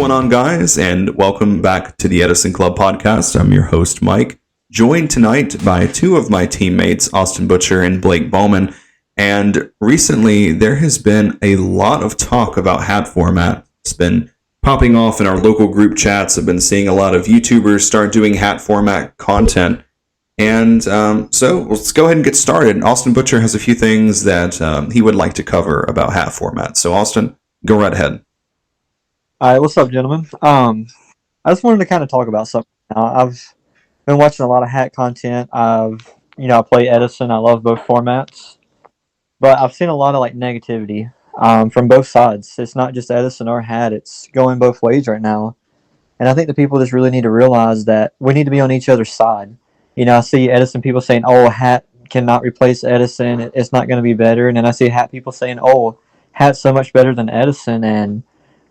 going on, guys? And welcome back to the Edison Club podcast. I'm your host, Mike, joined tonight by two of my teammates, Austin Butcher and Blake Bowman. And recently, there has been a lot of talk about hat format. It's been popping off in our local group chats. I've been seeing a lot of YouTubers start doing hat format content. And so let's go ahead and get started. Austin Butcher has a few things that he would like to cover about hat format. So, Austin, go right ahead. All right, what's up, gentlemen? I just wanted to kind of talk about something. I've been watching a lot of hat content. I play Edison. I love both formats, but I've seen a lot of negativity from both sides. It's not just Edison or hat; it's going both ways right now. And I think the people just really need to realize that we need to be on each other's side. I see Edison people saying, "Oh, hat cannot replace Edison. It's not going to be better." And then I see hat people saying, "Oh, hat's so much better than Edison." And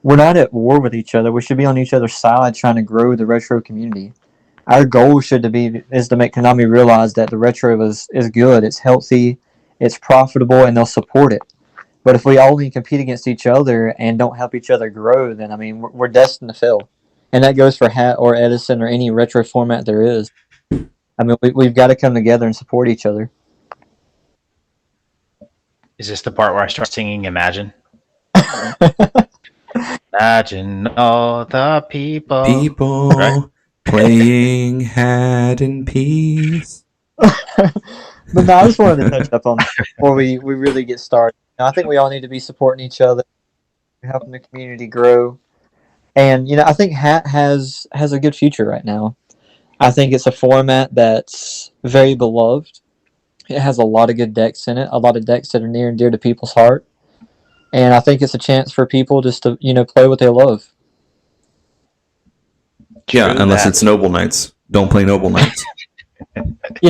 we're not at war with each other. We should be on each other's side trying to grow the retro community. Our goal is to make Konami realize that the retro is good, it's healthy, it's profitable, and they'll support it. But if we only compete against each other and don't help each other grow, then we're destined to fail. And that goes for hat or Edison or any retro format there is. We've got to come together and support each other. Is this the part where I start singing Imagine? Imagine all the people right? Playing hat in peace. But no, I just wanted to touch up on that before we really get started. I think we all need to be supporting each other, helping the community grow. And, I think hat has a good future right now. I think it's a format that's very beloved. It has a lot of good decks in it, a lot of decks that are near and dear to people's heart. And I think it's a chance for people just to, play what they love. Yeah, unless it's Noble Knights. Don't play Noble Knights.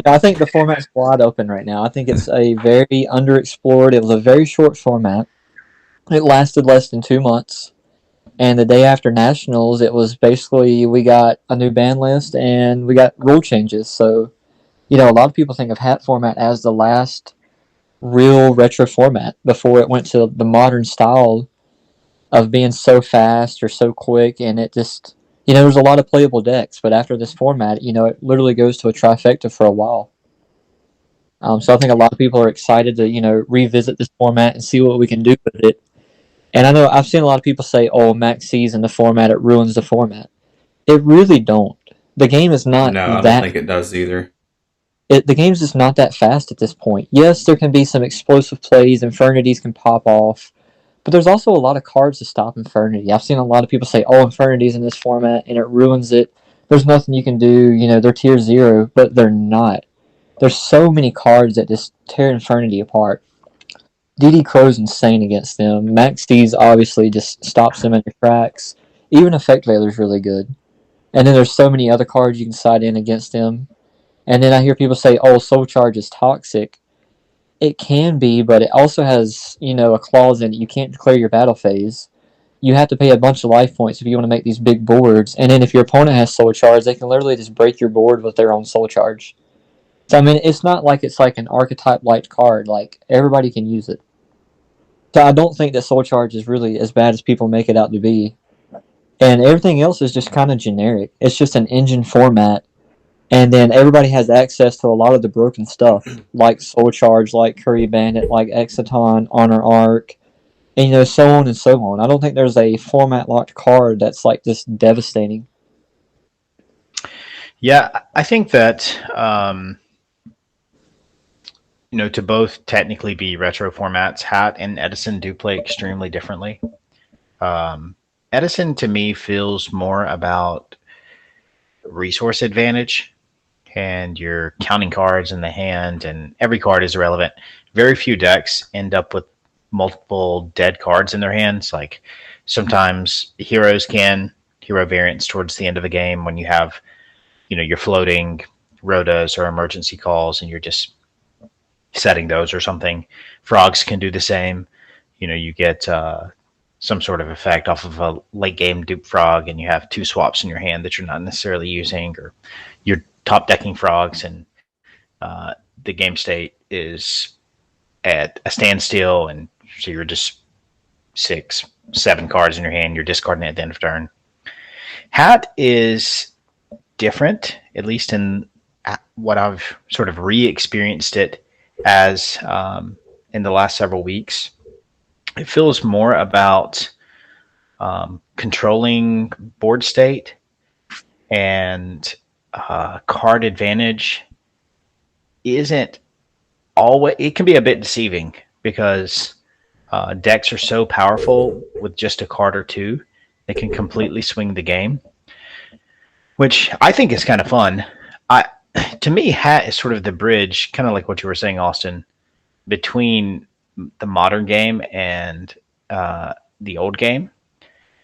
I think the format's wide open right now. I think it's a very underexplored. It was a very short format. It lasted less than 2 months. And the day after Nationals, it was basically we got a new ban list and we got rule changes. So, a lot of people think of hat format as the last real retro format before it went to the modern style of being so fast or so quick. And it just, there's a lot of playable decks. But after this format, it literally goes to a trifecta for a while. So I think a lot of people are excited to, revisit this format and see what we can do with it. And I know I've seen a lot of people say, "Oh, Max C's in the format, it ruins the format." It really don't. The game is not No, I don't think it does either. The game's just not that fast at this point. Yes, there can be some explosive plays, Infernities can pop off, but there's also a lot of cards to stop Infernity. I've seen a lot of people say, "Oh, Inferniti's in this format, and it ruins it. There's nothing you can do, they're tier 0, but they're not. There's so many cards that just tear Infernity apart. DD Crow's insane against them. Max D's obviously just stops them in their tracks. Even Effect Veiler's really good. And then there's so many other cards you can side in against them. And then I hear people say, "Oh, Soul Charge is toxic." It can be, but it also has, a clause in it. You can't declare your battle phase. You have to pay a bunch of life points if you want to make these big boards. And then if your opponent has Soul Charge, they can literally just break your board with their own Soul Charge. So, it's not like it's like an archetype-like card. Everybody can use it. So I don't think that Soul Charge is really as bad as people make it out to be. And everything else is just kind of generic. It's just an engine format. And then everybody has access to a lot of the broken stuff, like Soul Charge, like Curry Bandit, like Exciton, Honor Arc, and so on and so on. I don't think there's a format-locked card that's just devastating. Yeah, I think that to both technically be retro formats, hat and Edison do play extremely differently. Edison to me feels more about resource advantage, and you're counting cards in the hand, and every card is irrelevant. Very few decks end up with multiple dead cards in their hands. Like sometimes heroes can, hero variants towards the end of a game when you have, you're floating rotas or emergency calls and you're just setting those or something. Frogs can do the same. You get some sort of effect off of a late game dupe frog and you have 2 swaps in your hand that you're not necessarily using, or you're top decking frogs and the game state is at a standstill, and so you're just 6, 7 cards in your hand, you're discarding it at the end of turn. Hat is different, at least in what I've sort of re-experienced it as in the last several weeks. It feels more about controlling board state and card advantage isn't always, it can be a bit deceiving because decks are so powerful with just a card or two. They can completely swing the game, which I think is kind of fun. To me, Hat is sort of the bridge, kind of like what you were saying, Austin, between the modern game and the old game,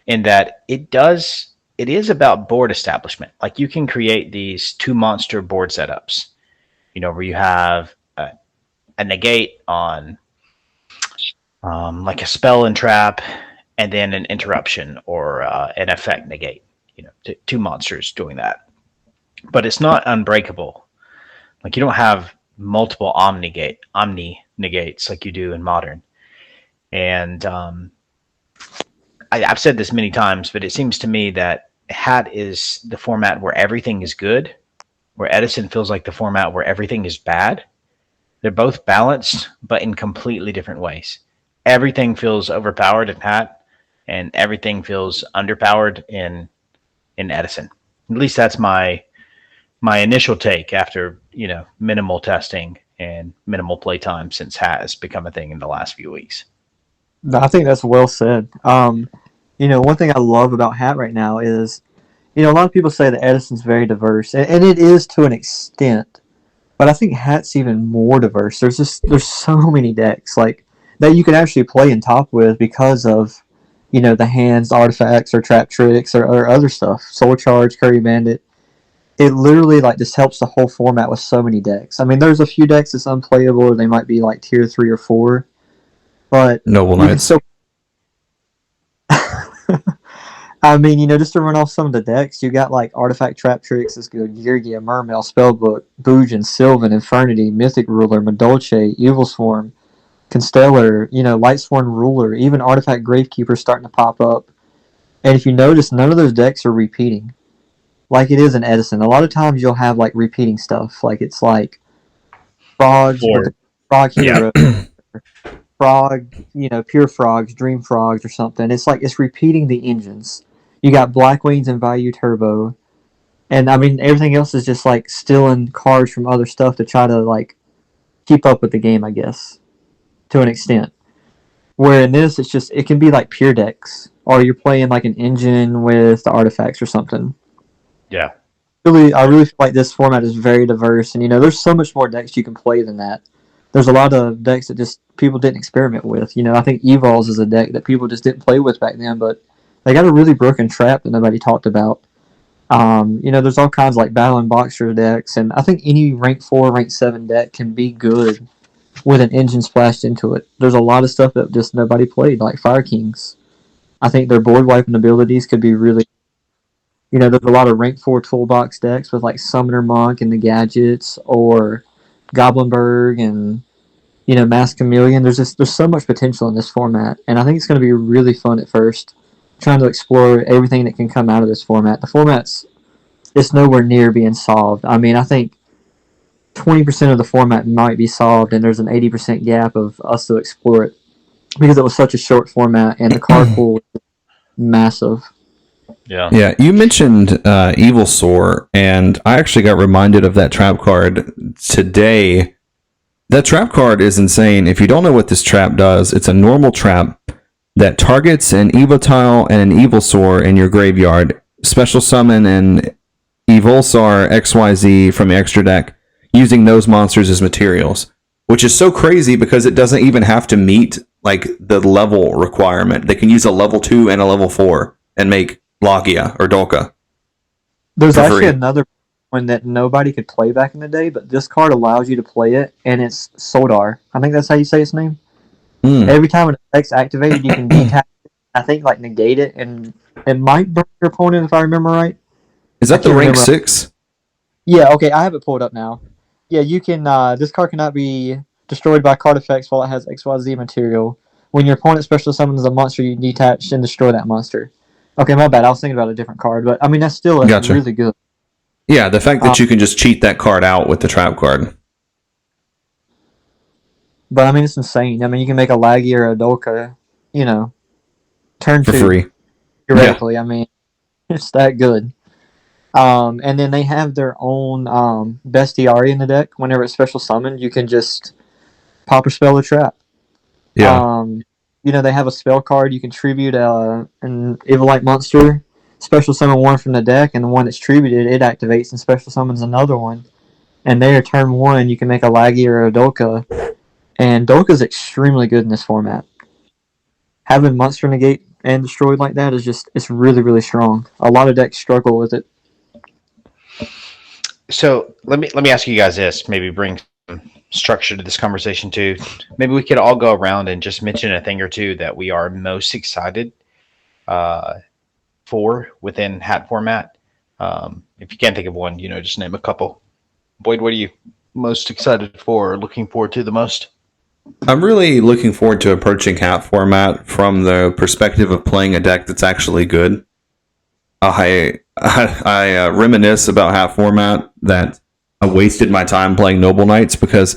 in that it is about board establishment. Like you can create these two monster board setups, where you have a negate on like a spell and trap, and then an interruption or an effect negate. Two monsters doing that. But it's not unbreakable. Like you don't have multiple omni negates like you do in modern. And I've said this many times, but it seems to me that Hat is the format where everything is good, where Edison feels like the format where everything is bad. They're both balanced, but in completely different ways. Everything feels overpowered in Hat, and everything feels underpowered in Edison. At least that's my initial take after minimal testing and minimal playtime since Hat has become a thing in the last few weeks. I think that's well said. One thing I love about Hat right now is, a lot of people say that Edison's very diverse, and it is to an extent. But I think Hat's even more diverse. There's so many decks like that you can actually play in top with because of, the hands, artifacts, or trap tricks, or other stuff. Soul Charge, Curry Bandit. It literally just helps the whole format with so many decks. I mean, there's a few decks that's unplayable, or they might be like tier 3 or 4. But Noble Knights. Still... I mean, just to run off some of the decks, you got like Artifact Trap Tricks, is good. Yurgia, Mermail, Spellbook, Boojin, Sylvan, Infernity, Mythic Ruler, Madolche, Evil Swarm, Constellar, Lightsworn Ruler, even Artifact Gravekeeper starting to pop up. And if you notice, none of those decks are repeating. Like it is in Edison. A lot of times you'll have like repeating stuff. Like it's like frogs with the frog hero. Yeah. Frog, pure frogs, dream frogs or something. It's like it's repeating the engines. You got Black Wings and Value Turbo. And I mean everything else is just like stealing cards from other stuff to try to like keep up with the game, I guess. To an extent. Where in this it can be like pure decks. Or you're playing like an engine with the artifacts or something. Yeah. I really feel like this format is very diverse, and there's so much more decks you can play than that. There's a lot of decks that just people didn't experiment with. I think Evols is a deck that people just didn't play with back then, but they got a really broken trap that nobody talked about. There's all kinds of like Battle and Boxer decks, and I think any rank 4, rank 7 deck can be good with an engine splashed into it. There's a lot of stuff that just nobody played, like Fire Kings. I think their board wiping abilities could be really... there's a lot of rank 4 toolbox decks with like Summoner Monk and the gadgets, or Goblinberg and Mask Chameleon. There's so much potential in this format, and I think it's going to be really fun at first, trying to explore everything that can come out of this format. The format's nowhere near being solved. I mean, I think 20% of the format might be solved, and there's an 80% gap of us to explore it because it was such a short format and the card pool was massive. Yeah. You mentioned Evil Soar, and I actually got reminded of that trap card today. That trap card is insane. If you don't know what this trap does, it's a normal trap that targets an Evotile and an Evil Soar in your graveyard. Special summon an Evolsar XYZ from your extra deck using those monsters as materials, which is so crazy because it doesn't even have to meet like the level requirement. They can use a level 2 and a level 4 and make Logia or Dolka. There's actually another one that nobody could play back in the day, but this card allows you to play it, and it's Soldar. I think that's how you say its name. Every time an effect's activated, you can detach it, I think like negate it, and it might burn your opponent if I remember right. Is that the rank 6? Yeah, okay, I have it pulled up now. Yeah, you can, this card cannot be destroyed by card effects while it has XYZ material. When your opponent special summons a monster, you detach and destroy that monster. Okay, my bad. I was thinking about a different card, but I mean that's Gotcha. really good. Yeah, the fact that you can just cheat that card out with the trap card. But I mean it's insane. I mean you can make a Laggy or a Dolka, turn For 2 free. theoretically. I mean it's that good. And then they have their own bestiary in the deck. Whenever it's special summoned, you can just pop or spell a trap. Yeah. They have a spell card. You can tribute an Evilite monster, special summon one from the deck, and the one that's tributed, it activates and special summons another one. And there, turn 1, you can make a Laggy or a Dolka. And Dolka's extremely good in this format. Having monster negate and destroyed like that it's really, really strong. A lot of decks struggle with it. So let me ask you guys this. Maybe bring some structure to this conversation too. Maybe we could all go around and just mention a thing or two that we are most excited for within hat format. If you can't think of one, just name a couple. Boyd, what are you most excited for or looking forward to the most? I'm really looking forward to approaching hat format from the perspective of playing a deck that's actually good. I reminisce about hat format that I wasted my time playing Noble Knights because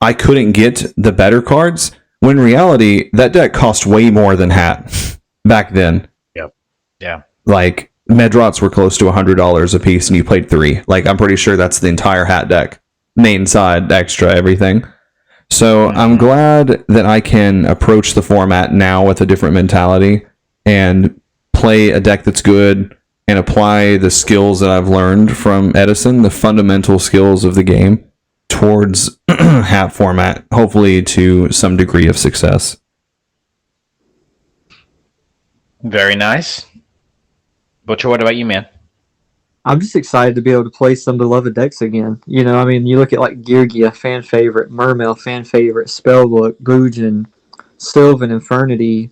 I couldn't get the better cards, when in reality, that deck cost way more than hat back then. Yep. Yeah. Like, Medrots were close to $100 a piece and you played 3. Like, I'm pretty sure that's the entire hat deck. Main side, extra, everything. So I'm glad that I can approach the format now with a different mentality and play a deck that's good and apply the skills that I've learned from Edison, the fundamental skills of the game, towards hat format, hopefully to some degree of success. Very nice. Butcher, what about you, man? I'm just excited to be able to play some beloved decks again. You look at like Geargia, fan favorite, Mermail, fan favorite, Spellbook, Boojin, Sylvan, Infernity,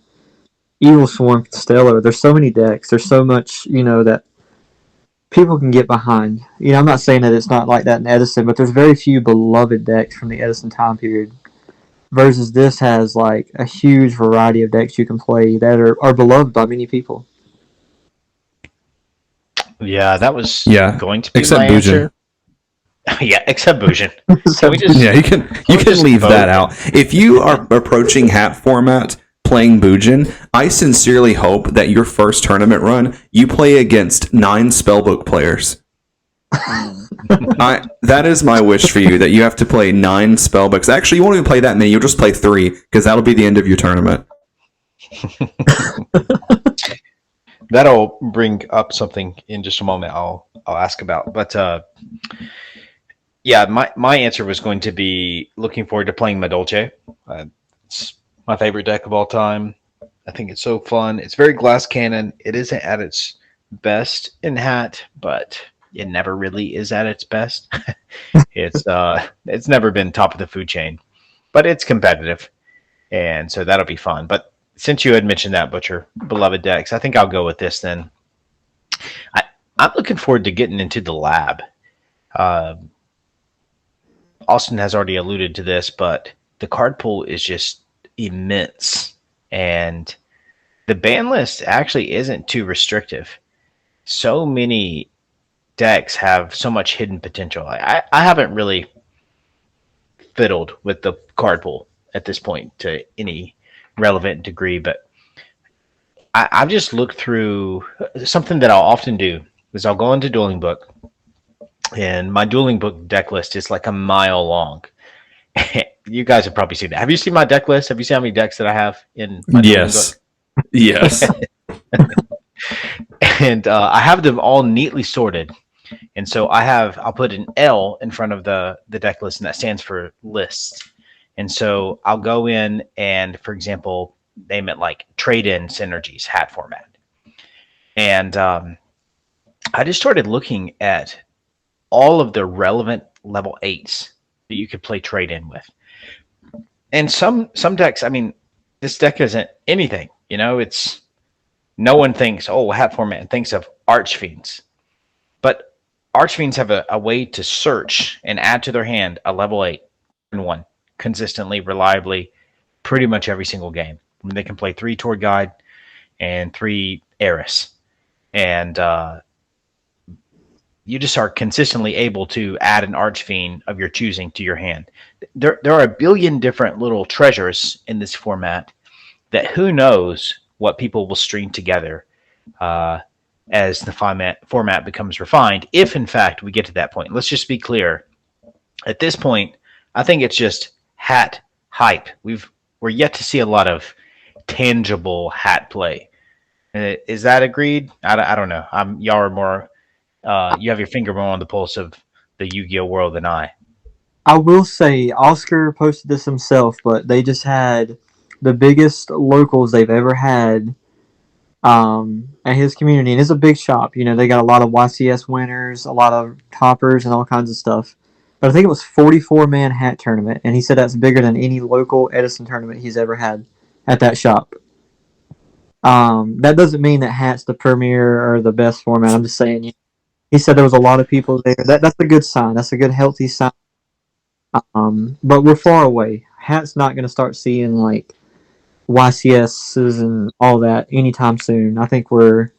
Evil Swarm, Stellar. There's so many decks. There's so much, that people can get behind. I'm not saying that it's not like that in Edison, but there's very few beloved decks from the Edison time period. Versus this has like a huge variety of decks you can play that are beloved by many people. Yeah, that was Yeah, going to be except my Boojin. answer. Yeah, except Boojin. Yeah, you can leave vote? that out. If you are approaching hat format playing Boojin, I sincerely hope that your first tournament run, you play against 9 spellbook players. That is my wish for you, that you have to play 9 spellbooks. Actually, you won't even play that many. You'll just play 3, because that'll be the end of your tournament. That'll bring up something in just a moment I'll ask about. But yeah, my answer was going to be looking forward to playing Madolce. It's my favorite deck of all time. I think it's so fun. It's very glass cannon. It isn't at its best in hat, but it never really is at its best. It's never been top of the food chain, but it's competitive, and so that'll be fun. But since you had mentioned that, Butcher, beloved decks, I think I'll go with this then. I'm looking forward to getting into the lab. Austin has already alluded to this, but the card pool is just immense, and the ban list actually isn't too restrictive. So many decks have so much hidden potential. I haven't really fiddled with the card pool at this point to any relevant degree, but I've just looked through something that I'll often do is I'll go into Dueling Book, and my Dueling Book deck list is like a mile long. You guys have probably seen that. Have you seen my deck list? Have you seen how many decks that I have in my Dueling Book? Yes. And I have them all neatly sorted. And so I'll put an L in front of the deck list, and that stands for lists. And so I'll go in and, for example, name it like trade-in synergies hat format. And I just started looking at all of the relevant level 8s that you could play trade-in with. And some decks, I mean, this deck isn't anything. It's no one thinks, oh, hat format, and thinks of Archfiends. But Archfiends have a way to search and add to their hand a level 8 and 1 consistently, reliably, pretty much every single game. I mean, they can play 3 Tour Guide and 3 Eris. and you just are consistently able to add an Archfiend of your choosing to your hand. There are a billion different little treasures in this format that who knows what people will string together as the format becomes refined, if in fact we get to that point. Let's just be clear. At this point, I think it's just hat hype. We're yet to see a lot of tangible hat play. Is that agreed? I don't know. Y'all are more. You have your finger more on the pulse of the Yu-Gi-Oh world than I. I will say Oscar posted this himself, but they just had the biggest locals they've ever had at his community, and it's a big shop. You know, they got a lot of YCS winners, a lot of toppers, and all kinds of stuff. But I think it was 44-man hat tournament, and he said that's bigger than any local Edison tournament he's ever had at that shop. That doesn't mean that hat's the premier or the best format. I'm just saying. He said there was a lot of people there. That's a good sign. That's a good, healthy sign. But we're far away. Hat's not going to start seeing like YCSs and all that anytime soon. I think we're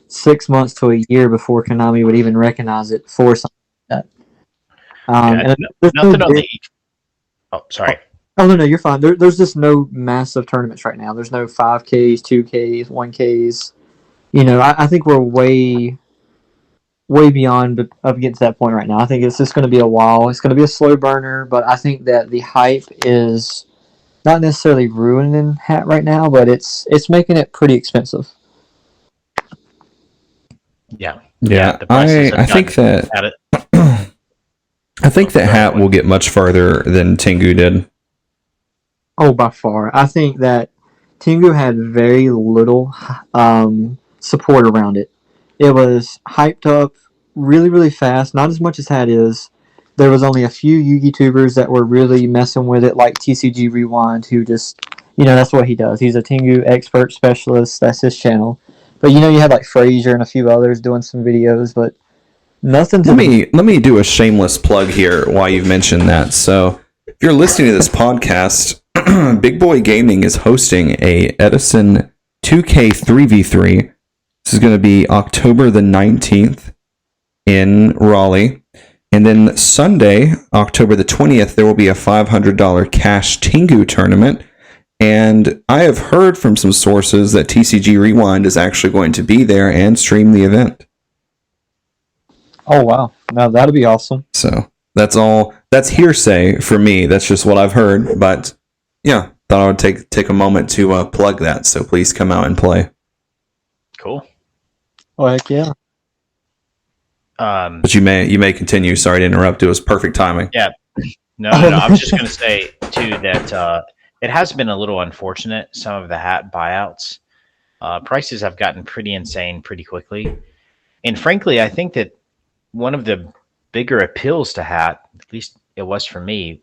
6 months to a year before Konami would even recognize it for something like that. Nothing on the. Oh, sorry. Oh no, you're fine. There's just no massive tournaments right now. There's no 5Ks, 2Ks, 1Ks. You know, I think we're way beyond up against that point right now. I think it's just going to be a while. It's going to be a slow burner, but I think that the hype is not necessarily ruining hat right now, but it's making it pretty expensive. Yeah. I think that I think that hat will get much farther than Tengu did. Oh, by far. I think that Tengu had very little support around it. It was hyped up really, really fast. Not as much as hat is. There was only a few Yu-Gi tubers that were really messing with it, like TCG Rewind, who just, that's what he does. He's a Tengu expert specialist. That's his channel. But you had like Frazier and a few others doing some videos, but nothing. Let me do a shameless plug here while you've mentioned that. So if you're listening to this podcast, Big Boy Gaming is hosting a Edison 2K 3v3. This is going to be October the 19th in Raleigh. And then Sunday, October the 20th, there will be a $500 cash Tengu tournament. And I have heard from some sources that TCG Rewind is actually going to be there and stream the event. Oh, wow. Now, that'll be awesome. So that's hearsay for me. That's just what I've heard. But yeah, thought I would take a moment to plug that. So please come out and play. Cool. Oh, heck yeah. But you may continue. Sorry to interrupt. It was perfect timing. Yeah. No. I was just going to say, too, that it has been a little unfortunate, some of the hat buyouts. Prices have gotten pretty insane pretty quickly. And frankly, I think that one of the bigger appeals to hat, at least it was for me,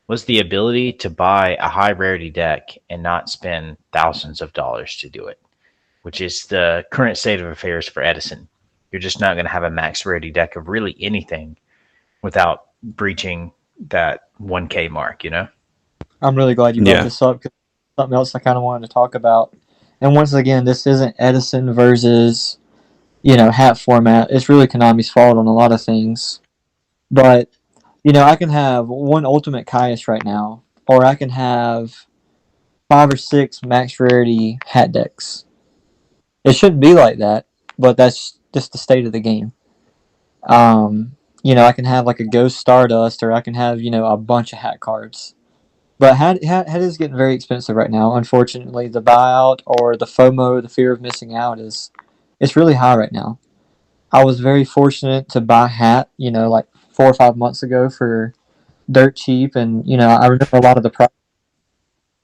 was the ability to buy a high rarity deck and not spend thousands of dollars to do it, which is the current state of affairs for Edison. You're just not going to have a max rarity deck of really anything without breaching that 1K mark, I'm really glad you brought this up, because something else I kind of wanted to talk about. And once again, this isn't Edison versus, hat format. It's really Konami's fault on a lot of things. But, I can have one Ultimate Caius right now, or I can have 5 or 6 max rarity hat decks. It shouldn't be like that, but that's just the state of the game. I can have like a Ghost Stardust, or I can have, a bunch of hat cards. But hat is getting very expensive right now. Unfortunately, the buyout or the FOMO, the fear of missing out, it's really high right now. I was very fortunate to buy hat, like 4 or 5 months ago for dirt cheap, and I remember a lot of the price,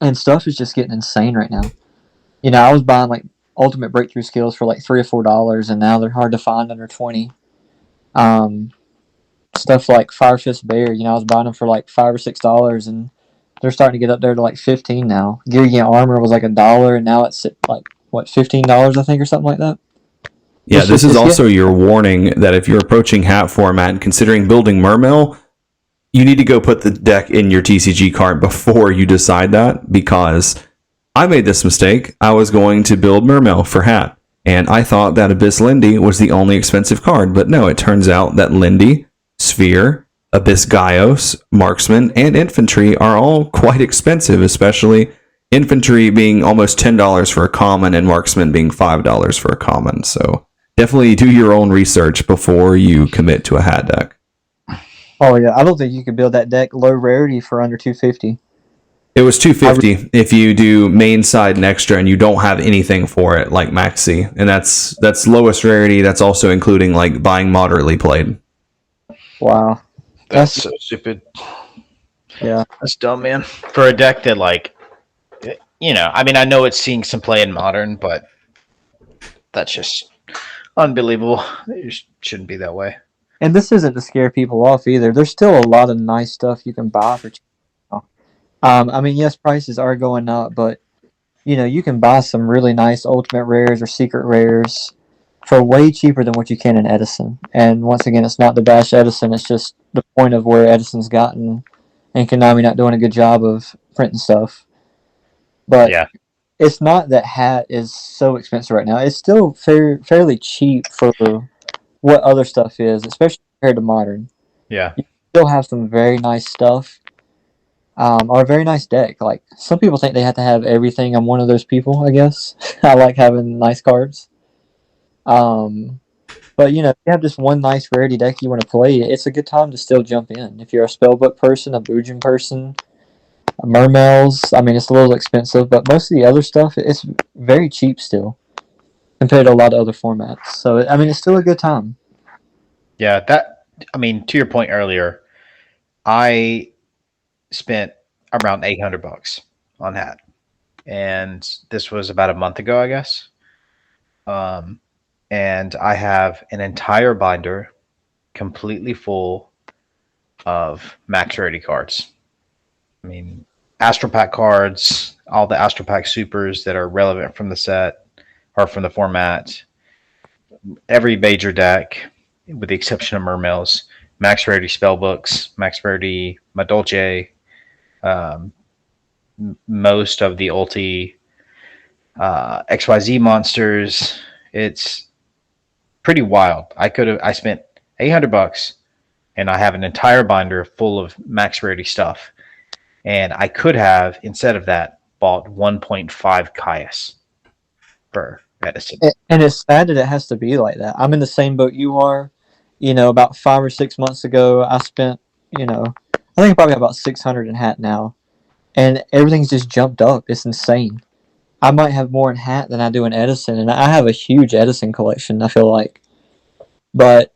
and stuff is just getting insane right now. I was buying like Ultimate Breakthrough Skills for like $3 or $4, and now they're hard to find under 20. Stuff like Fire Fist Bear, I was buying them for like $5 or $6, and they're starting to get up there to like 15 now. Gear Armor was like $1, and now it's at like $15, I think, or something like that. Yeah, this is also your warning that if you're approaching hat format and considering building Mermail, you need to go put the deck in your TCG cart before you decide that, because I made this mistake. I was going to build Mermail for hat, And I thought that Abyss Lindy was the only expensive card, but no, it turns out that Lindy, Sphere, Abyss Gaios, Marksman, and Infantry are all quite expensive, especially Infantry being almost $10 for a common and Marksman being $5 for a common. So definitely do your own research before you commit to a hat deck. Oh yeah, I don't think you could build that deck low rarity for under 250. It was $250 if you do main side and extra and you don't have anything for it like Maxi. And that's lowest rarity. That's also including like buying moderately played. Wow. That's so stupid. Yeah. That's dumb, man. For a deck that, like, I mean, I know it's seeing some play in Modern, but that's just unbelievable. It shouldn't be that way. And this isn't to scare people off either. There's still a lot of nice stuff you can buy for cheap. I mean, yes, prices are going up, but you can buy some really nice ultimate rares or secret rares for way cheaper than what you can in Edison. And once again, it's not to bash Edison. It's just the point of where Edison's gotten, and Konami not doing a good job of printing stuff. But Yeah. it's not that hat is so expensive right now. It's still fairly cheap for what other stuff is, especially compared to Modern. Yeah. You still have some very nice stuff. Or a very nice deck. Like, some people think they have to have everything. I'm one of those people, I guess. I like having nice cards. But, if you have just one nice rarity deck you want to play, it's a good time to still jump in. If you're a Spellbook person, a Boojin person, a Mermails, I mean, it's a little expensive, but most of the other stuff, it's very cheap still compared to a lot of other formats. So, I mean, it's still a good time. Yeah, to your point earlier, I spent around $800 on hat, and this was about a month ago, I guess. And I have an entire binder completely full of max rarity cards. I mean, Astro Pack cards, all the Astro Pack supers that are relevant from the set or from the format, every major deck, with the exception of Mermails, max rarity spellbooks, max rarity Madolche, most of the ulti XYZ monsters. It's pretty wild. I spent $800 and I have an entire binder full of max rarity stuff. And I could have, instead of that, bought 1.5 Caius for Edison. And it's sad that it has to be like that. I'm in the same boat you are. About 5 or 6 months ago, I spent, I think probably about 600 in hat now. And everything's just jumped up. It's insane. I might have more in hat than I do in Edison. And I have a huge Edison collection, I feel like. But,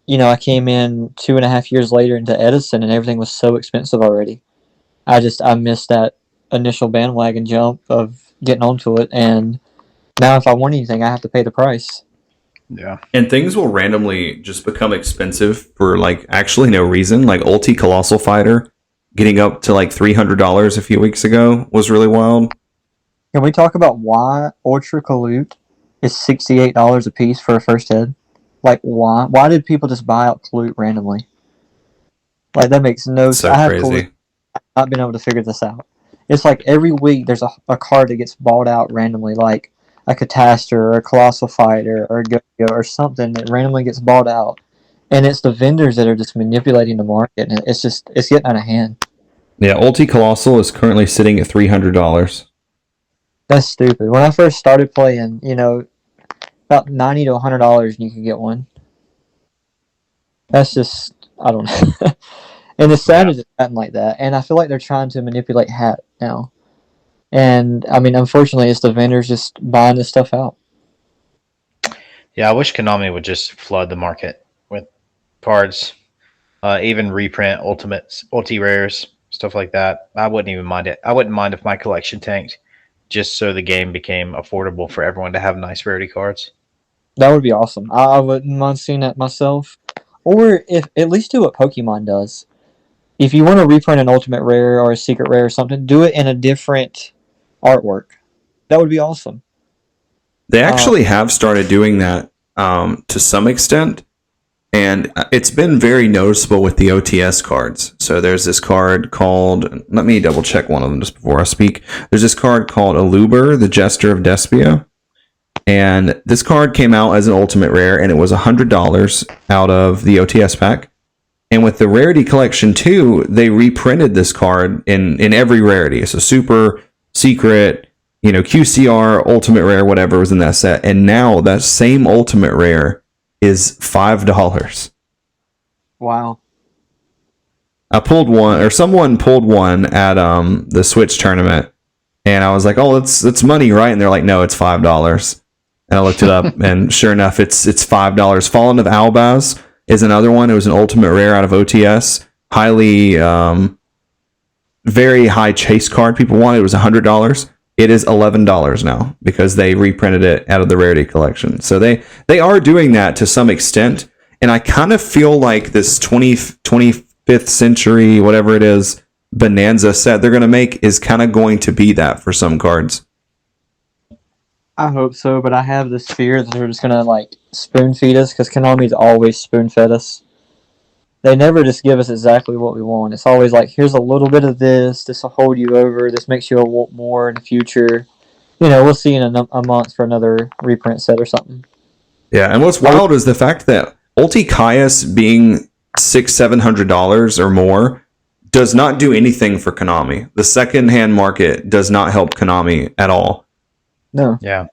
I came in 2.5 years later into Edison and everything was so expensive already. I missed that initial bandwagon jump of getting onto it. And now if I want anything, I have to pay the price. Yeah. And things will randomly just become expensive for like actually no reason. Like Ulti Colossal Fighter getting up to like $300 a few weeks ago was really wild. Can we talk about why Ultra Colute is $68 a piece for a first head? Like, why? Why did people just buy out Colute randomly? Like, that makes no sense. So I have crazy. Colute. I've not been able to figure this out. It's like every week there's a card that gets bought out randomly, like a Catastor or a Colossal Fighter or a Go-Go or something that randomly gets bought out. And it's the vendors that are just manipulating the market, and it's getting out of hand. Yeah, Ulti Colossal is currently sitting at $300. That's stupid. When I first started playing, about $90 to $100 and you can get one. That's just, I don't know. And it's sad it's gotten like that. And I feel like they're trying to manipulate hat now. And, I mean, unfortunately, it's the vendors just buying this stuff out. Yeah, I wish Konami would just flood the market with cards, even reprint ultimates, ulti rares, stuff like that. I wouldn't even mind it. I wouldn't mind if my collection tanked, just so the game became affordable for everyone to have nice rarity cards. That would be awesome. I wouldn't mind seeing that myself. Or if at least do what Pokemon does. If you want to reprint an ultimate rare or a secret rare or something, do it in a different artwork. That would be awesome. They actually have started doing that to some extent, and it's been very noticeable with the OTS cards. So there's this card called, let me double check one of them just before I speak. There's this card called Aluber, the Jester of Despia. And this card came out as an ultimate rare, and it was $100 out of the OTS pack. And with the rarity collection too, they reprinted this card in every rarity. So super, secret, QCR, ultimate rare, whatever was in that set. And now that same ultimate rare is $5. Wow. I pulled one, or someone pulled one at the Switch tournament, and I was like, "Oh, it's money, right?" And they're like, "No, it's $5." And I looked it up, and sure enough, it's $5. Fallen of Albaz is another one. It was an ultimate rare out of OTS, highly, very high chase card. People wanted. It was $100. It is $11 now because they reprinted it out of the rarity collection. So they are doing that to some extent, and I kind of feel like this 25th century, whatever it is, bonanza set they're going to make is kind of going to be that for some cards. I hope so, but I have this fear that they're just going to spoon feed us, because Konami's always spoon fed us. They never just give us exactly what we want. It's always like, here's a little bit of this will hold you over, this makes you want more in the future. We'll see in a month for another reprint set or something. Yeah, and what's wild is the fact that Ulti Caius being $600-700 or more does not do anything for Konami. The secondhand market does not help Konami at all. No. Yeah.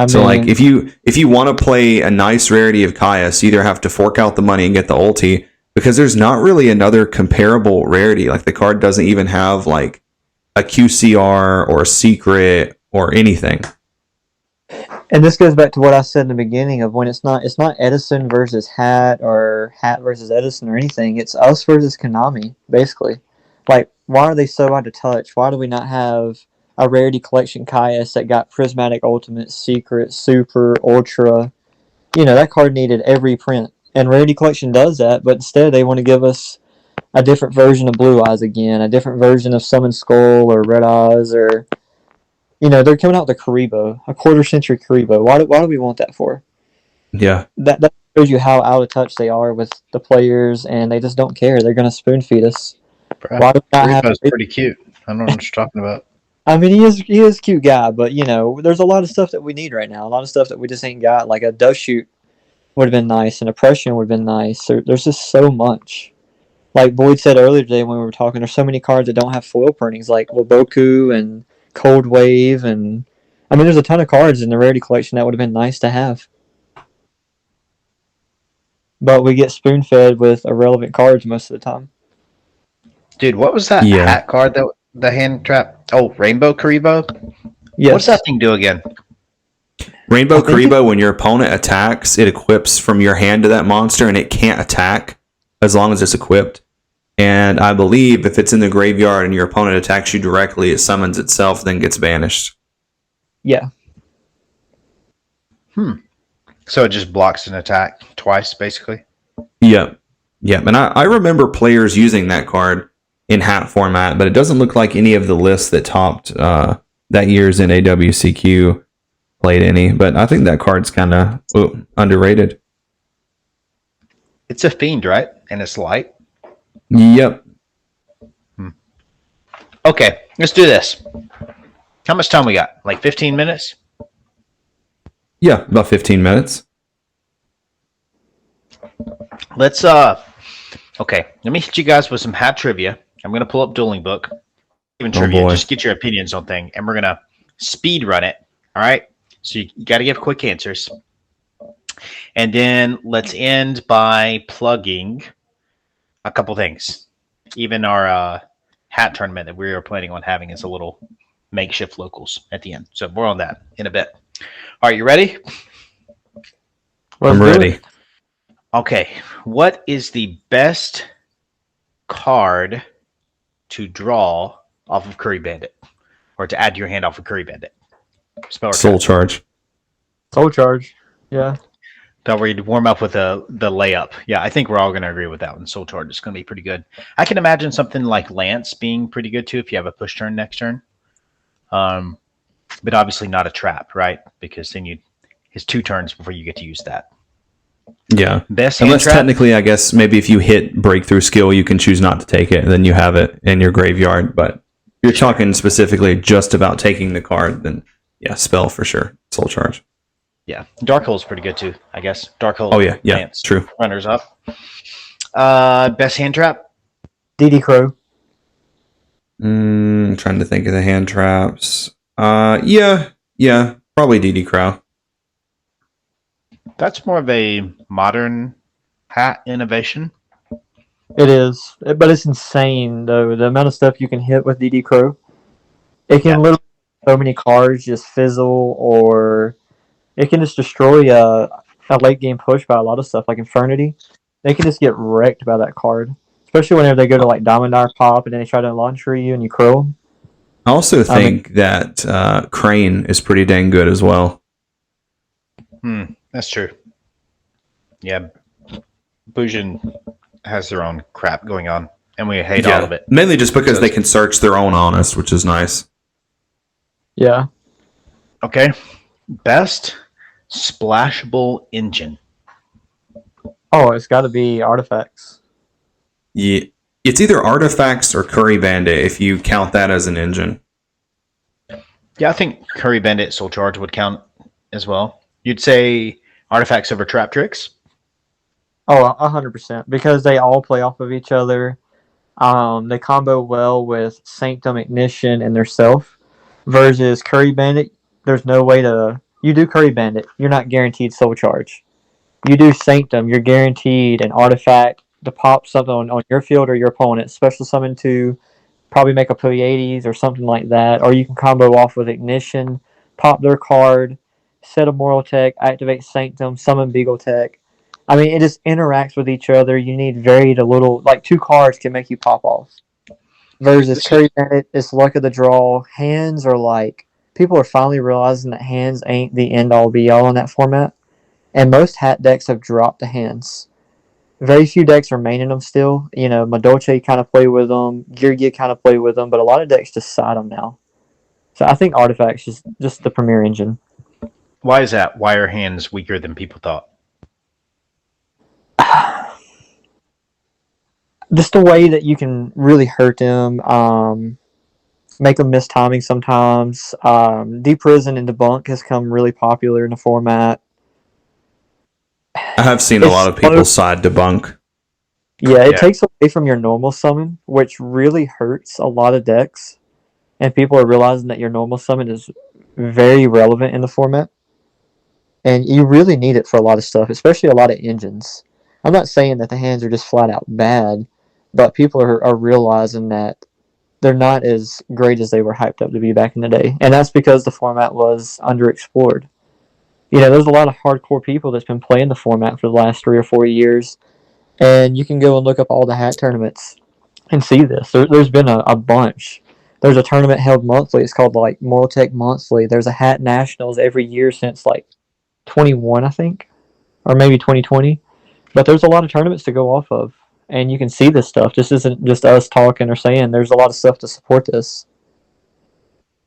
So if you want to play a nice rarity of Caius, you either have to fork out the money and get the ulti, because there's not really another comparable rarity. Like, the card doesn't even have a QCR or a secret or anything. And this goes back to what I said in the beginning of when it's not Edison versus Hat or Hat versus Edison or anything. It's us versus Konami, basically. Why are they so out of touch? Why do we not have a rarity collection Caius that got Prismatic, Ultimate, Secret, Super, Ultra? That card needed every print. And rarity collection does that, but instead they want to give us a different version of Blue Eyes again, a different version of Summon Skull or Red Eyes, or... they're coming out with a Karibo, a quarter-century Karibo. Why do we want that for? Yeah. That shows you how out of touch they are with the players, and they just don't care. They're going to spoon-feed us. Bro, why do we not have... Karibo's pretty cute. I don't know what you're talking about. I mean, he is a cute guy, but, there's a lot of stuff that we need right now. A lot of stuff that we just ain't got. Like a Dust Shoot would have been nice, and Oppression would have been nice. There's just so much. Like Boyd said earlier today when we were talking, there's so many cards that don't have foil printings, like Waboku and Cold Wave, and I mean, there's a ton of cards in the rarity collection that would have been nice to have. But we get spoon-fed with irrelevant cards most of the time. Dude, what was that hat card, the hand trap? Oh, Rainbow Karibo? Yes. What's that thing do again? Rainbow Karibo, when your opponent attacks, it equips from your hand to that monster, and it can't attack as long as it's equipped. And I believe if it's in the graveyard and your opponent attacks you directly, it summons itself, then gets banished. Yeah. So it just blocks an attack twice, basically? Yep. And I remember players using that card in hat format, but it doesn't look like any of the lists that topped that year's NAWCQ played any. But I think that card's kind of underrated. It's a fiend, right? And it's light? Yep. Okay, let's do this. How much time we got? Like 15 minutes? Yeah, about 15 minutes. Let's okay, let me hit you guys with some hat trivia. I'm gonna pull up Dueling Book. Even trivia, just get your opinions on thing, and we're gonna speed run it. All right. So you gotta give quick answers. And then let's end by plugging a couple things. Even our hat tournament that we were planning on having is a little makeshift locals at the end. So more on that in a bit. All right, you ready? I'm ready. Okay. What is the best card to draw off of Curry Bandit? Or to add to your hand off of Curry Bandit? Soul Charge. Soul Charge. Yeah. That where you warm up with the layup. Yeah, I think we're all going to agree with that one. Soul Charge is going to be pretty good. I can imagine something like Lance being pretty good too if you have a push turn next turn. But obviously not a trap, right? Because then his 2 turns before you get to use that. Yeah. Best Unless trap? technically, I guess, maybe if you hit Breakthrough Skill, you can choose not to take it, and then you have it in your graveyard. But you're talking specifically just about taking the card, then Yeah, spell for sure. Soul Charge. Yeah, Dark Hole's pretty good too, I guess. Dark Hole. Oh, yeah, Lance, true. Runners up. Best hand trap. DD Crow. Trying to think of the hand traps. Yeah, probably DD Crow. That's more of a modern hat innovation. It is, but it's insane though. The amount of stuff you can hit with DD Crow. It can literally so many cards just fizzle, or it can just destroy a late game push by a lot of stuff like Infernity. They can just get wrecked by that card, especially whenever they go to like Diamond Eye Pop and then they try to launch for you and you crow them. I also think that Crane is pretty dang good as well. That's true. Yeah, Bujin has their own crap going on, and we hate all of it. Mainly just because they can search their own honest, which is nice. Yeah. Okay. Best splashable engine. Oh, it's got to be Artifacts. Yeah, it's either Artifacts or Curry Bandit if you count that as an engine. Yeah, I think Curry Bandit Soul Charge would count as well. You'd say Artifacts over Trap Tricks? Oh, 100%. Because they all play off of each other. They combo well with Sanctum, Ignition, and their self. Versus Curry Bandit, there's no way to... You do Curry Bandit, you're not guaranteed Soul Charge. You do Sanctum, you're guaranteed an artifact to pop something on your field or your opponent. Special summon to probably make a Pleiades or something like that. Or you can combo off with Ignition, pop their card, set a Moral Tech, activate Sanctum, summon Beagle Tech. I mean, it just interacts with each other. You need very little... Like, 2 cards can make you pop off. Versus Curry Bandit, it's luck of the draw. Hands are like... People are finally realizing that hands ain't the end-all be-all in that format. And most hat decks have dropped the hands. Very few decks are maining them still. You know, Madolche kind of play with them. Girgia kind of play with them. But a lot of decks just side them now. So I think Artifacts is just the premier engine. Why is that? Why are hands weaker than people thought? Just the way that you can really hurt them. Make them miss timing sometimes. Deprison and Debunk has come really popular in the format. I have seen a lot of people side Debunk. Yeah, it takes away from your normal summon, which really hurts a lot of decks. And people are realizing that your normal summon is very relevant in the format. And you really need it for a lot of stuff, especially a lot of engines. I'm not saying that the hands are just flat out bad, but people are realizing that they're not as great as they were hyped up to be back in the day. And that's because the format was underexplored. You know, there's a lot of hardcore people that's been playing the format for the last 3 or 4 years. And you can go and look up all the hat tournaments and see this. There's been a bunch. There's a tournament held monthly. It's called like Moral Tech Monthly. There's a Hat Nationals every year since like 21, I think. Or maybe 2020. But there's a lot of tournaments to go off of. And you can see this stuff. This isn't just us talking or saying. There's a lot of stuff to support this.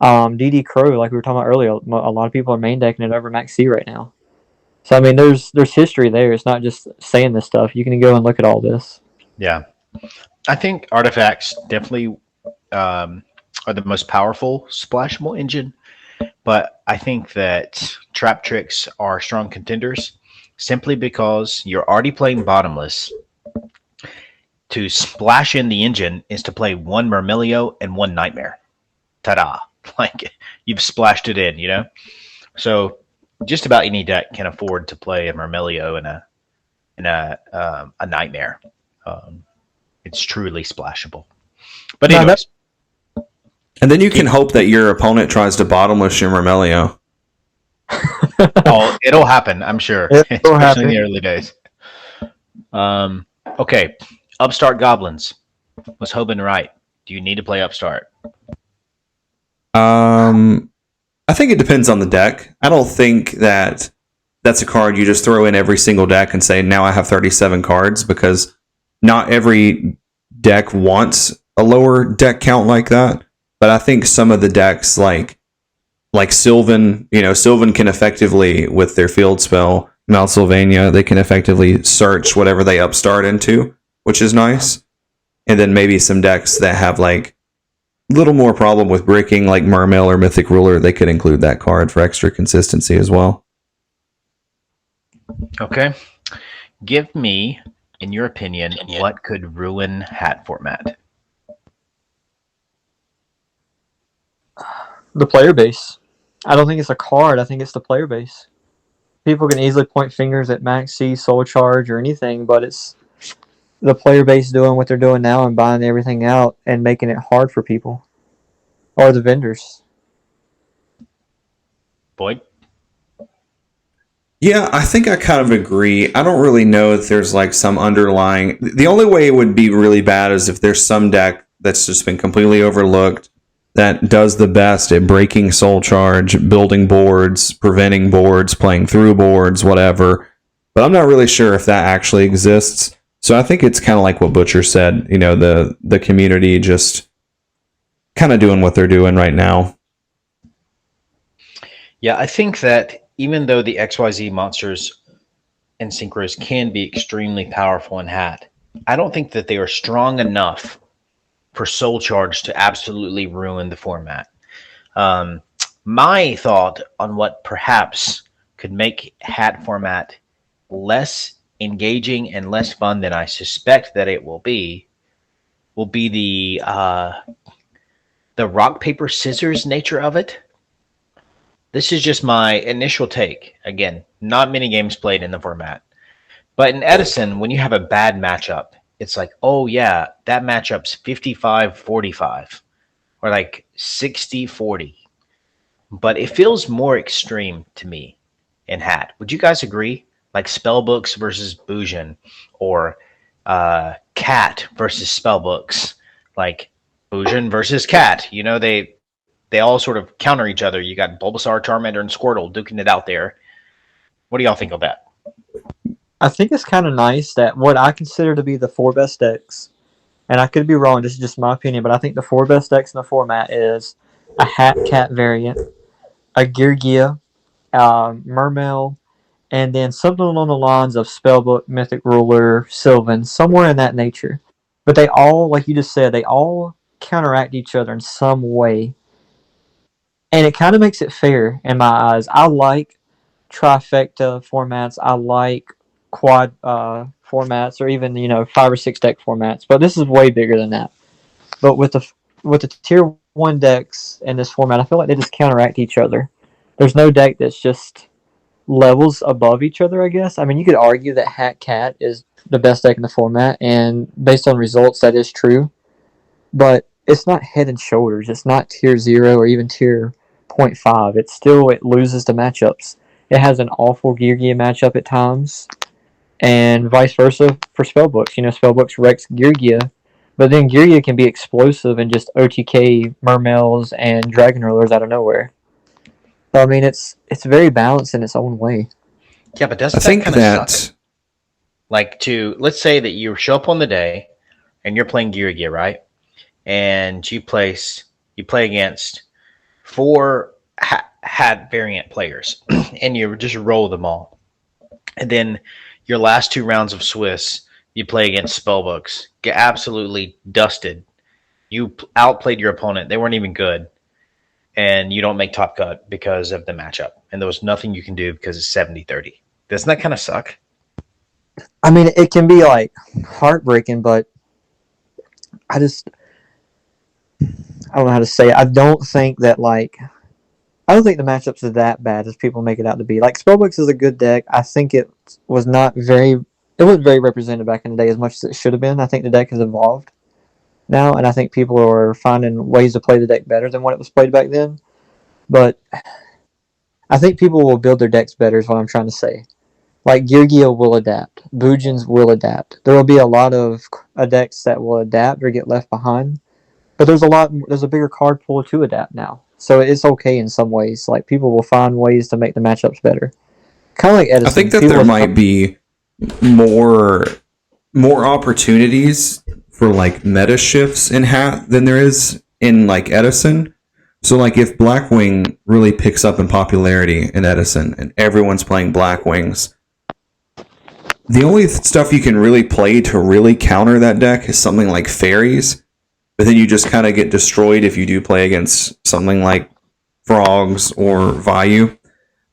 DD Crow, like we were talking about earlier, a lot of people are main decking it over Max C right now. So, I mean, there's history there. It's not just saying this stuff. You can go and look at all this. Yeah. I think Artifacts definitely are the most powerful splashable engine. But I think that Trap Tricks are strong contenders simply because you're already playing bottomless. To splash in the engine is to play 1 Myrmilio and 1 Nightmare. Ta-da. Like, you've splashed it in, you know? So, just about any deck can afford to play a Myrmilio and a Nightmare. It's truly splashable. But anyways. And then you can hope that your opponent tries to bottomless your Myrmilio. Oh, it'll happen, I'm sure. Especially in the early days. Okay. Upstart Goblins. Was Hoban right? Do you need to play Upstart? I think it depends on the deck. I don't think that that's a card you just throw in every single deck and say, now I have 37 cards, because not every deck wants a lower deck count like that. But I think some of the decks like Sylvan, Sylvan can effectively, with their field spell, Mount Sylvania, they can effectively search whatever they upstart into, which is nice. And then maybe some decks that have like little more problem with breaking like Mermail or Mythic Ruler, they could include that card for extra consistency as well. Okay. Give me, in your opinion, what could ruin hat format? The player base. I don't think it's a card. I think it's the player base. People can easily point fingers at Max C, Soul Charge, or anything, but it's the player base doing what they're doing now and buying everything out and making it hard for people. Or the vendors. Boyd? Yeah, I think I kind of agree. I don't really know if there's like some underlying... The only way it would be really bad is if there's some deck that's just been completely overlooked that does the best at breaking Soul Charge, building boards, preventing boards, playing through boards, whatever. But I'm not really sure if that actually exists. So I think it's kind of like what Butcher said, you know, the community just kind of doing what they're doing right now. Yeah, I think that even though the XYZ monsters and synchros can be extremely powerful in hat, I don't think that they are strong enough for Soul Charge to absolutely ruin the format. My thought on what perhaps could make hat format less engaging and less fun than I suspect that it will be the rock, paper, scissors nature of it. This is just my initial take. Again, not many games played in the format. But in Edison, when you have a bad matchup, it's like, oh yeah, that matchup's 55-45 or like 60-40. But it feels more extreme to me in hat. Would you guys agree? Like spellbooks versus Bujin, or cat versus spellbooks, like Bujin versus cat. You know, they all sort of counter each other. You got Bulbasaur, Charmander, and Squirtle duking it out there. What do y'all think of that? I think it's kind of nice that what I consider to be the 4 best decks, and I could be wrong, this is just my opinion, but I think the 4 best decks in the format is a Hat Cat variant, a Geargia, Mermail, and then something along the lines of Spellbook, Mythic Ruler, Sylvan, somewhere in that nature. But they all, like you just said, they all counteract each other in some way. And it kind of makes it fair in my eyes. I like trifecta formats. I like quad formats, or even 5 or 6 deck formats. But this is way bigger than that. But with the tier 1 decks in this format, I feel like they just counteract each other. There's no deck that's just levels above each other, I guess. I mean, you could argue that Hat Cat is the best deck in the format, and based on results, that is true. But it's not head and shoulders. It's not tier 0 or even tier 0.5. It loses to matchups. It has an awful Geargia matchup at times, and vice versa for Spellbooks. Spellbooks wrecks Geargia, but then Geargia can be explosive and just OTK Mermails and Dragon Rollers out of nowhere. So, I mean, it's very balanced in its own way. Yeah, but doesn't that kind of suck? Like, let's say that you show up on the day and you're playing Geargia, right? And you play against 4 hat variant players, and you just roll them all. And then your last 2 rounds of Swiss, you play against Spellbooks, get absolutely dusted. You outplayed your opponent. They weren't even good. And you don't make top cut because of the matchup. And there was nothing you can do because it's 70-30. Doesn't that kind of suck? I mean, it can be like heartbreaking, but I don't know how to say it. I don't think the matchups are that bad as people make it out to be. Like, Spellbooks is a good deck. I think it wasn't very represented back in the day as much as it should have been. I think the deck has evolved now, and I think people are finding ways to play the deck better than what it was played back then. But I think people will build their decks better is what I'm trying to say. Like, Geargia will adapt. Bujins will adapt. There will be a lot of decks that will adapt or get left behind. But there's a bigger card pool to adapt now. So it's okay in some ways. Like, people will find ways to make the matchups better. Kind of like Edison. I think that there might be more opportunities for like meta shifts in hat than there is in like Edison. So like if Blackwing really picks up in popularity in Edison and everyone's playing Blackwings, the only stuff you can really play to really counter that deck is something like fairies. but then you just kind of get destroyed if you do play against something like Frogs or Vayu.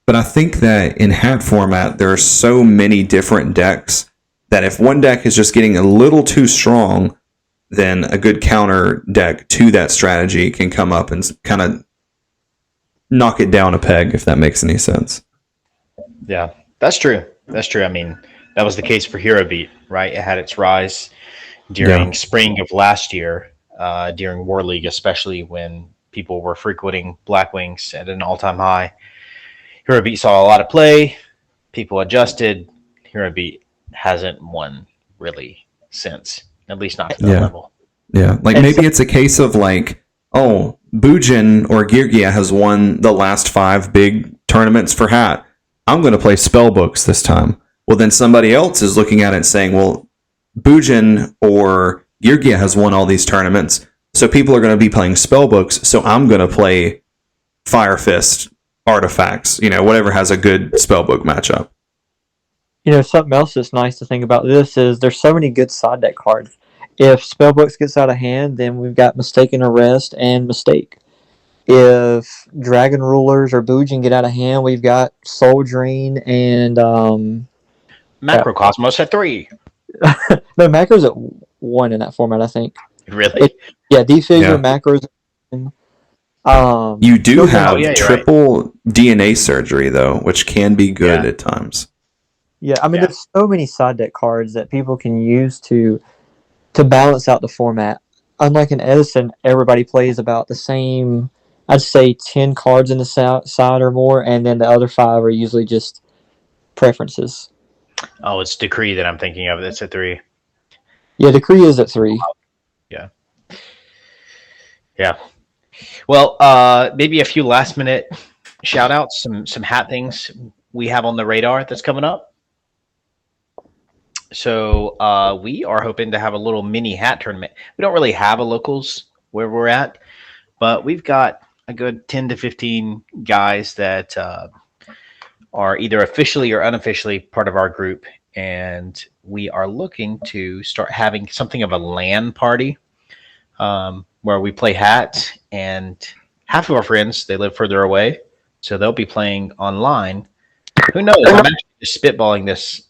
But I think that in hat format, there are so many different decks that if one deck is just getting a little too strong, then a good counter deck to that strategy can come up and kind of knock it down a peg, if that makes any sense. Yeah, that's true. That's true. I mean, that was the case for Hero Beat, right? It had its rise during spring of last year, during War League, especially when people were frequenting Blackwings at an all-time high. Hero Beat saw a lot of play. People adjusted. Hero Beat hasn't won really since, at least not to that level. Yeah, like maybe it's a case of like, oh, Bujin or Geargia has won the last 5 big tournaments for hat. I'm going to play Spellbooks this time. Well, then somebody else is looking at it and saying, well, Bujin or Geargia has won all these tournaments, so people are going to be playing Spellbooks, so I'm going to play Fire Fist artifacts, whatever has a good Spellbook matchup. Something else that's nice to think about this is there's so many good side deck cards. If Spellbooks gets out of hand, then we've got Mistaken Arrest and Mistake. If Dragon Rulers or Bujin get out of hand, we've got Soul Drain and Macrocosmos at 3. No, Macro's at 1 in that format, I think. Really? Defigure, Macros. You do have triple DNA surgery, though, which can be good at times. Yeah, I mean, there's so many side deck cards that people can use to balance out the format. Unlike in Edison, everybody plays about the same, I'd say 10 cards in the side or more, and then the other 5 are usually just preferences. Oh, it's Decree that I'm thinking of. That's at 3. Yeah, Decree is at 3. Yeah. Well, maybe a few last minute shout outs, some hat things we have on the radar that's coming up. So we are hoping to have a little mini hat tournament. We don't really have a locals where we're at, but we've got a good 10 to 15 guys that are either officially or unofficially part of our group, and we are looking to start having something of a LAN party where we play hat, and half of our friends, they live further away, so they'll be playing online. Who knows? I'm actually just spitballing this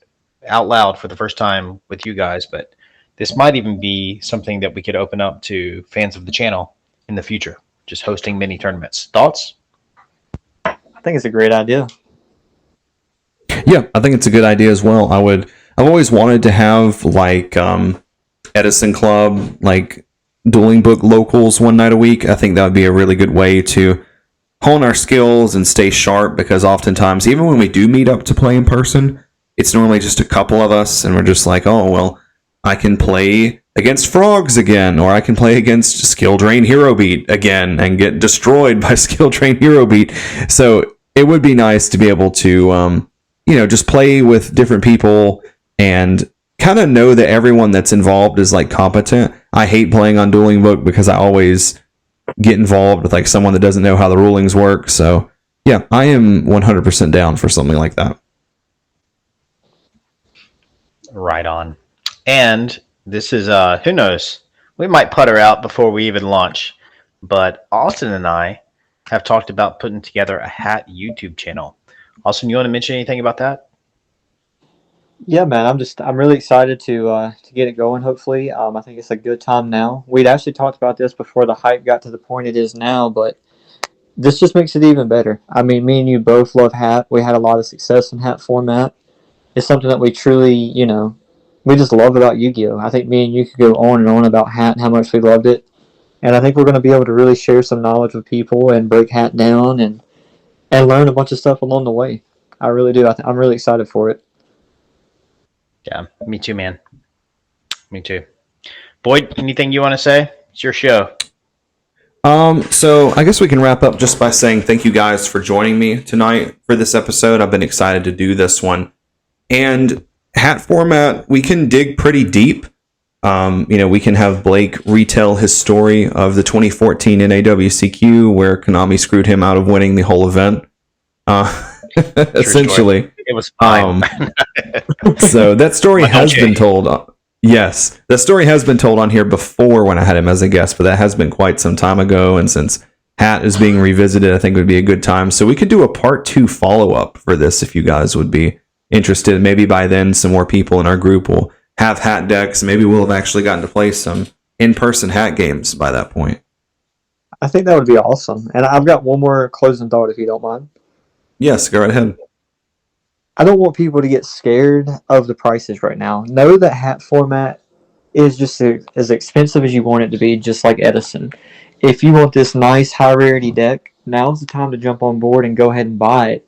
out loud for the first time with you guys, but this might even be something that we could open up to fans of the channel in the future, just hosting mini tournaments. Thoughts? I think it's a great idea. Yeah, I think it's a good idea as well. I've always wanted to have like Edison Club, like dueling book locals one night a week. I think that would be a really good way to hone our skills and stay sharp, because oftentimes, even when we do meet up to play in person, it's normally just a couple of us, and we're just like, oh, well, I can play against Frogs again, or I can play against Skill Drain Hero Beat again and get destroyed by Skill Drain Hero Beat. So it would be nice to be able to, just play with different people and kind of know that everyone that's involved is like competent. I hate playing on Dueling Book because I always get involved with like someone that doesn't know how the rulings work. So yeah, I am 100% down for something like that. Right on. And this is, who knows, we might putter out before we even launch, but Austin and I have talked about putting together a hat YouTube channel. Austin, you want to mention anything about that? Yeah, man, I'm really excited to get it going. Hopefully, I think it's a good time now. We'd actually talked about this before the hype got to the point it is now, but this just makes it even better. I mean, me and you both love hat. We had a lot of success in hat format. It's something that we truly, we just love about Yu-Gi-Oh! I think me and you could go on and on about hat and how much we loved it. And I think we're going to be able to really share some knowledge with people and break hat down and learn a bunch of stuff along the way. I really do. I'm really excited for it. Yeah, me too, man. Me too. Boyd, anything you want to say? It's your show. So I guess we can wrap up just by saying thank you guys for joining me tonight for this episode. I've been excited to do this one. And hat format, we can dig pretty deep. We can have Blake retell his story of the 2014 NAWCQ where Konami screwed him out of winning the whole event. Essentially. It was fine. So that story has been told. Yes, the story has been told on here before when I had him as a guest, but that has been quite some time ago. And since Hat is being revisited, I think it would be a good time. So we could do a part 2 follow up for this if you guys would be interested. Maybe by then, some more people in our group will have Hat decks. Maybe we'll have actually gotten to play some in-person Hat games by that point. I think that would be awesome. And I've got one more closing thought, if you don't mind. Yes, go right ahead. I don't want people to get scared of the prices right now. Know that Hat format is just as expensive as you want it to be, just like Edison. If you want this nice high rarity deck, now's the time to jump on board and go ahead and buy it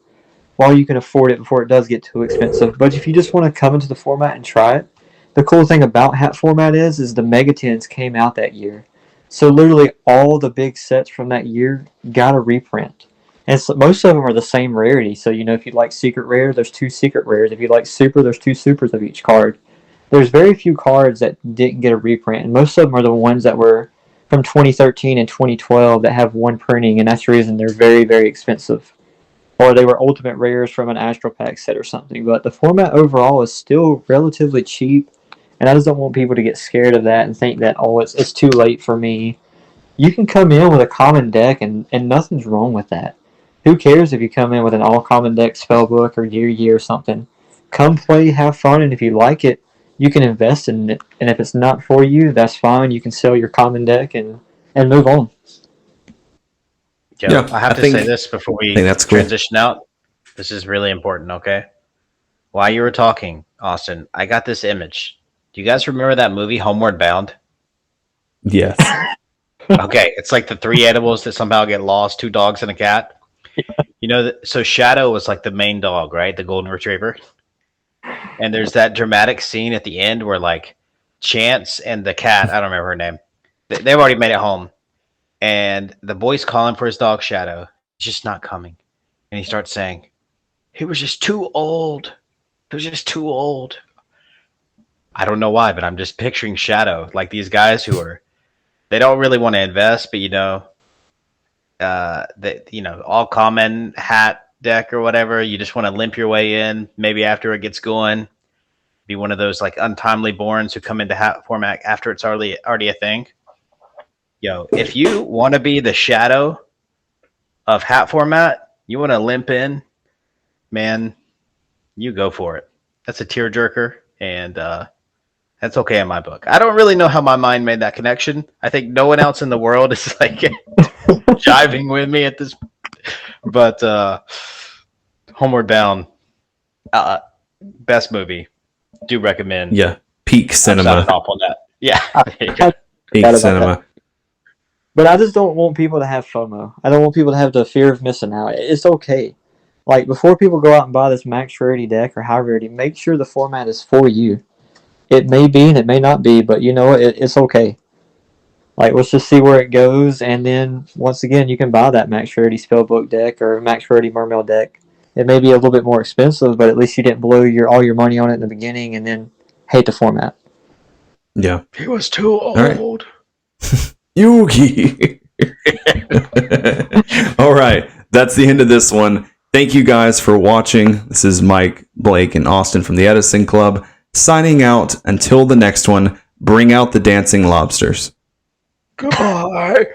while you can afford it before it does get too expensive. But if you just want to come into the format and try it, the cool thing about Hat format is the Mega Tens came out that year. So literally all the big sets from that year got a reprint. And so most of them are the same rarity. So, if you like secret rare, there's 2 secret rares. If you like super, there's 2 supers of each card. There's very few cards that didn't get a reprint. And most of them are the ones that were from 2013 and 2012 that have one printing. And that's the reason they're very, very expensive. Or they were ultimate rares from an Astro Pack set or something. But the format overall is still relatively cheap. And I just don't want people to get scared of that and think that, it's too late for me. You can come in with a common deck and nothing's wrong with that. Who cares if you come in with an all-common deck spellbook or year or something? Come play, have fun, and if you like it, you can invest in it. And if it's not for you, that's fine. You can sell your common deck and move on. Yeah, I have to say this before we transition out. This is really important, okay? While you were talking, Austin, I got this image. Do you guys remember that movie, Homeward Bound? Yes. Okay, it's like the 3 animals that somehow get lost, 2 dogs and a cat. So Shadow was like the main dog, right? The golden retriever. And there's that dramatic scene at the end where like Chance and the cat, I don't remember her name, they've already made it home. And the boy's calling for his dog Shadow. He's just not coming. And he starts saying, he was just too old. He was just too old. I don't know why, but I'm just picturing Shadow, like these guys who they don't really want to invest, but all common Hat deck or whatever, you just want to limp your way in, maybe after it gets going, be one of those like untimely borns who come into Hat format after it's already a thing. If you want to be the Shadow of Hat format, you want to limp in, man, you go for it. That's a tearjerker, and that's okay in my book. I don't really know how my mind made that connection. I think no one else in the world is like jiving with me at this. But Homeward Bound, best movie. Do recommend. Yeah, peak cinema. On that. Yeah, peak cinema. But I just don't want people to have FOMO. I don't want people to have the fear of missing out. It's okay. Like, before people go out and buy this max rarity deck or high rarity, make sure the format is for you. It may be and it may not be, but it's okay. Like, let's just see where it goes, and then, once again, you can buy that max rarity spellbook deck or max rarity mermail deck. It may be a little bit more expensive, but at least you didn't blow all your money on it in the beginning and then hate the format. Yeah. He was too old. Right. Yugi. All right. That's the end of this one. Thank you guys for watching. This is Mike, Blake, and Austin from the Edison Club signing out. Until the next one, bring out the dancing lobsters. Goodbye.